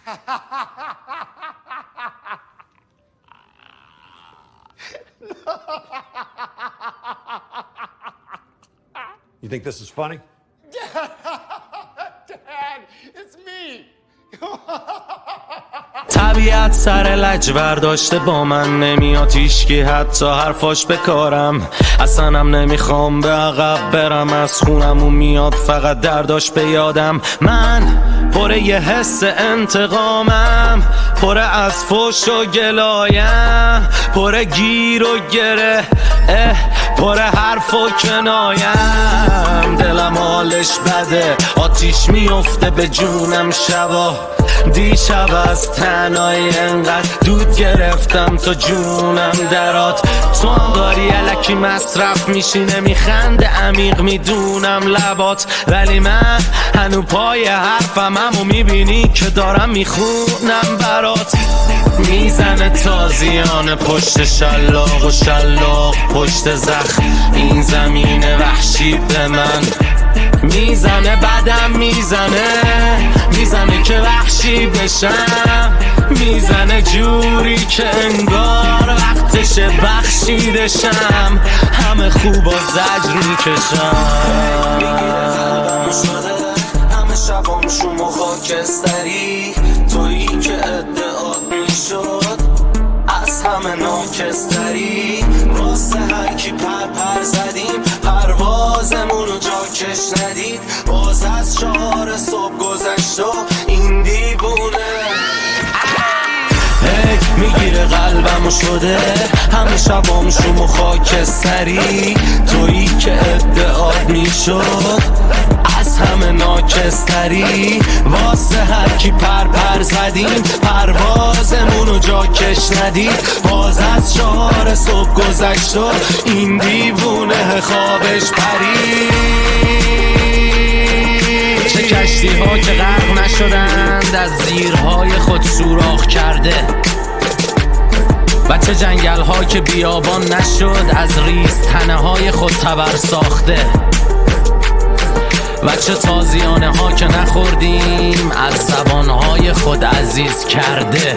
You think this is funny? Dad, it's me. طبیعت سر لجور داشته با من نمیاد هیچکی حتی حرفاش بکارم اصلاًم نمیخوام به عقب برم از خونمون میاد فقط درداش به یادم من پر یه حس انتقامم پر از فوش و گلایم پر گیر و گره پر حرف و کنایم دلم حالش بده آتیش میفته به جونم شبا دیشب از تنهایی انقدر دود گرفتم تا جونم درات تو هم داری الکی مصرف میشی نمیخنده عمیق میدونم لبات ولی من هنو پای حرفم همو میبینی که دارم میخونم برات میزنه تازیانه پشت شلاق و شلاق پشت زخم این زمین وحشی به من میزنه بدم میزنه که وحشی بشم میزنه جوری که انگار وقتش بخشیدشم همه خوب و زجر میکشم بگیره قلبمو شده همه شبام شوم و خاکستری تویی که ادعات میشد از همه ناکستری واسه هرکی پر زدیم پروازمونو جا کش ندید باز از 4 صبح گذشت و این دیوونه میگیره قلبمو شده همه شبام شوم و خاکستری تویی که ادعات میشد از همه ناکستری واسه هرکی پر زدیم پروازمونو جا کش ندید باز از 4 صبح گذشت و این دیوونه خوابش پرید چه کشتی ها که غرق نشدند از زیرهای خود سوراخ کرده و چه جنگل ها که بیابان نشد از ریز تنه های خود تبر ساخته و چه تازیانه ها که نخوردیم از زبان های خود عزیز کرده